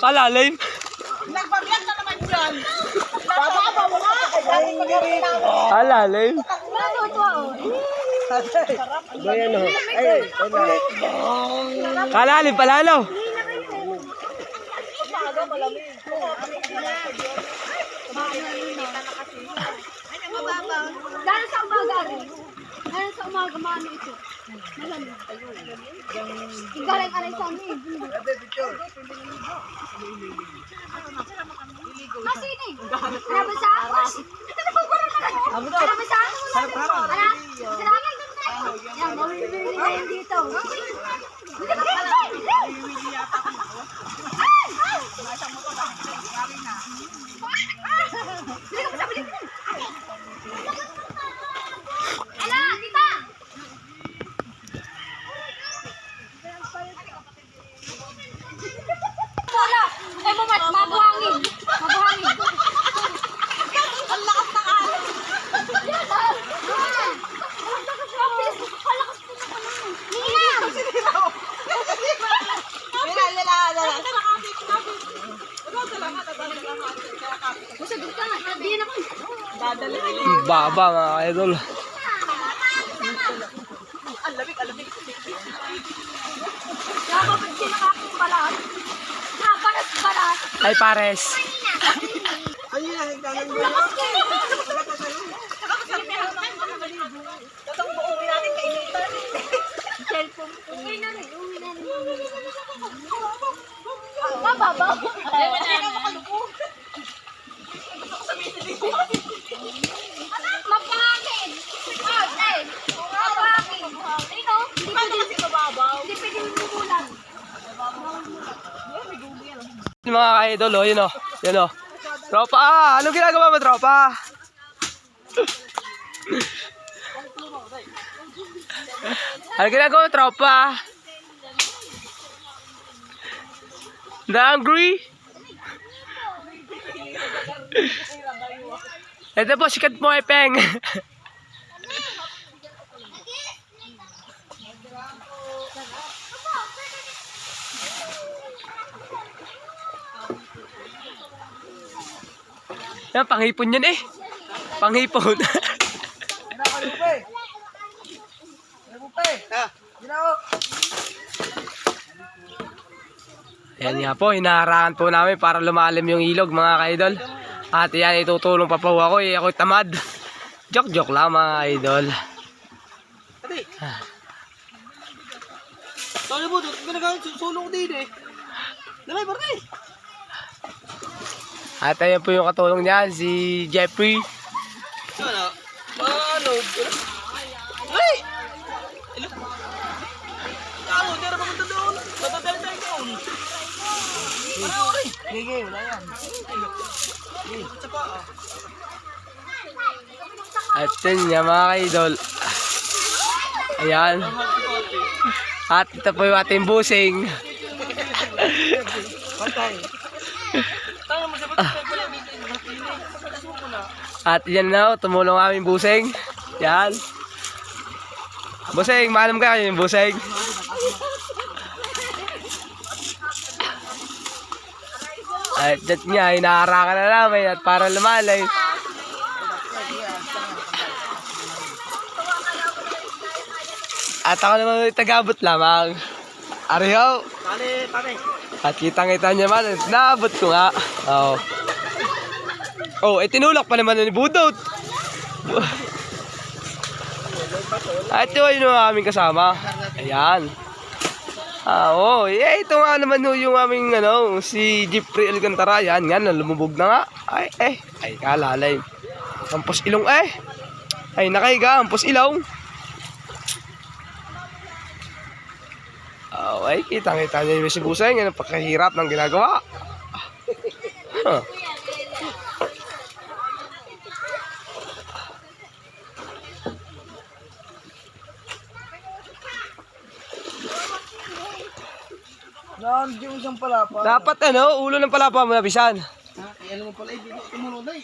Kalalim. Nagbablog na naman yan. Bababa mo nga. Kalalim. Bayan o. Ay, Kalalim palalo. Dahil sa umaga rin. Dahil sa umaga mano ito. Malamig. Igaling aray sa amin. Masini. Marami sa akas. Marami sa akas. Salamat doon tayo. Yan, mawibili na yun dito. Mabuhangin. Ang lakas ng alon. Baba mga idol. Ang lamig. Nakapag sinakakong balat. Balat. Ay pares. ano yan? Higdanan mo. Tatang buuwi natin kainitan. Cellphone. Uwi na rin. Mababaw. Mapangin. Mapangin. Hindi pwede mumulan. Mga ka-idol, oh, yun oh. Yun oh. Tropa, anong ginagawa mo, tropa? Anong ginagawa mo, tropa? Na-angry? Ito po, sikat mo, Epeng. Yan, panghipon yan eh. Panghipon. Yan nga po, hinaharangan po namin para lumalim yung ilog mga ka-idol. At yan, itutulong pa po ako eh. Ako'y tamad. Joke lang mga idol. Tawag mo, ginagawa sulong ko din eh. Dalay, barnay. At ayan po yung katulong niyan, si Jeffrey. Ano? Ay! Ano? Tira pa punta doon. Matadali tayo doon. Ano? Sige, wala yan. Tsaka At yun nga mga ka-idol. Ayan. At ito po yung ating busing. patay. At yan na, tumulong aming busing. Yan. Busing, maalam ka yung busing. At yan nga, hinaharangan na namin at para lumalay. At ako naman tagabot lamang. Ariho. Pare. At kitang-kita niya man, naabot ko nga. Oo. Oh, tinulak pa naman ni Budot. At yun yung aming kasama. Ayan. Oo. Ito nga naman yung aming si Jeffrey Alcantara. Yan, lumubog na nga. Ay, kalalay. Ampos ilong Ay, nakahiga, ampos ilong. Ay, kitang-kita niya yung si Buseng. Yan ang pagkahirap ng ginagawa. Huh. Nandiyo isang palapa. Dapat ulo ng palapa mo nabisan. Alam mo pala, tumulong na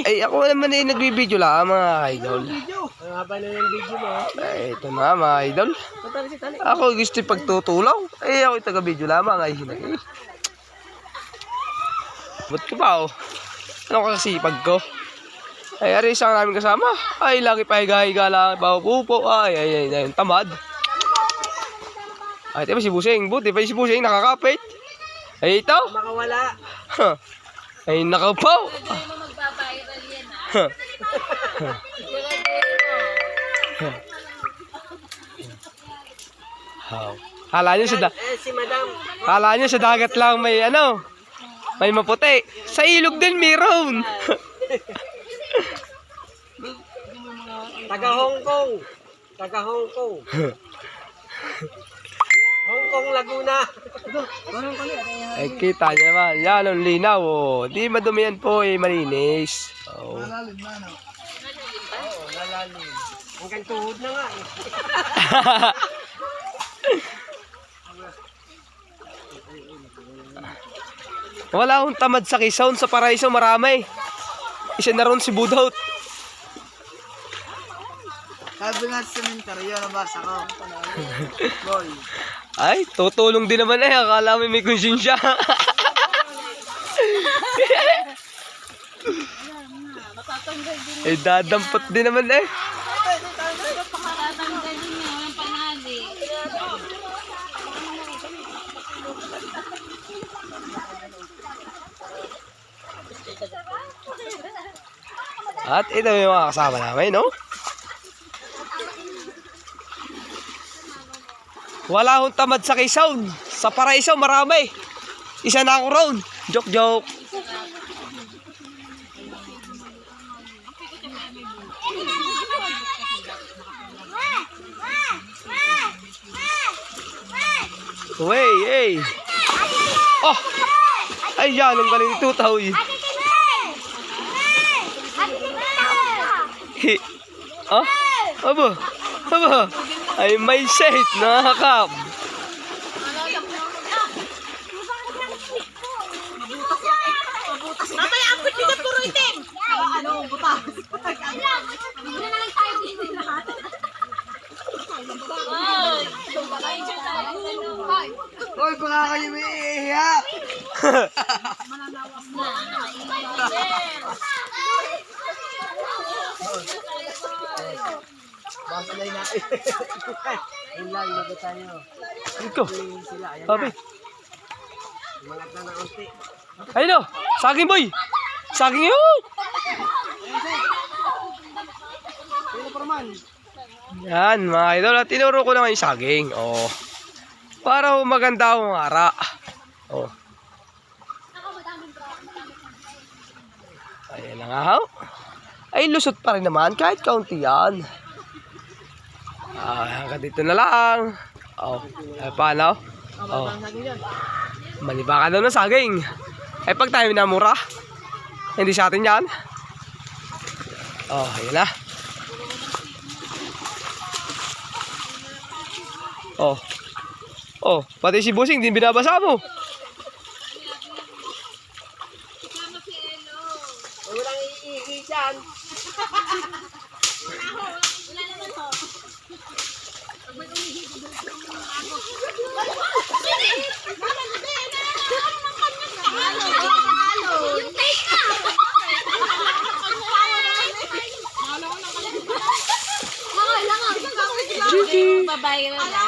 Ay, ako naman nagbibideo lang mga idol. Video. Ang haba na yung video mo. Ito na mga idol. Tali si tali. Ako gusto pagtutulaw. Ako taga-video lamang ay hinag. Ba't ko ba oh? Ano kasipag ko? Ay, ari isang namin kasama. Ay, lagi pa higa-higa lang. Bawa pupo. Ay, tamad. Ay, diba si Busing? Buti pa si Busing nakakapit. Ay, ito. Makawala. Ay, nakapaw. Hindi mo magbabiral yan Kala nyo sa Si madam. kala nyo sa dagat lang may ano, may maputi. Sa ilog din meron. Taga Hong Kong. Taga Hong Kong. Hong Kong, Laguna. Ay, kita nyo naman. Yan, ang linaw. Oh. Di madumi yan po, malinis. Oh. Lalalim. Hanggang tuhod na nga. Wala akong tamad sa Quezon. Sa Paraiso marami. Isa na ron si Budot. Sabi nga sa cementerio, nabasa ko. Boy. Ay, tutulong din naman eh. Akala mo may konsensya. Eh, dadampot din naman eh. Tatanggalin niya, walang panali. At ito yung mga kasama namin, no? Wala akong tamad sa Quezon. Sa Paraiso, marami. Isa na ako roon. Joke, joke. Wey, hey. Oh! Ay, yan. Ang galing ito, taoy. Oh? Aba? Aba? Ay, may shade. Nakakap. Mamaya ang pwede na puro itim. Ano, butas. Hindi na lang tayo dito lahat. Hoy, baka kayo may iiyak. Basta na na. Yung lang, lagot tayo. Ito. Sila, ayan Sabi. Mga na unti. Ayun o. Saging boy. Saging yun. Yan mga idol. At tinuro ko na ngayon saging. Oh. Para maganda akong ara. Oh. Ayan na nga ho. Ay lusot pa rin naman. Kahit kaunti yan. Hanggang dito na lang. Oh. Ay, paano? Oh. Maniba ka daw ng saging. Ay pag tayo minamura, hindi sa atin yan. Oh, ayan na. Oh. Oh, pati si Busing din binabasa mo. Walang iihi dyan. Babayran na.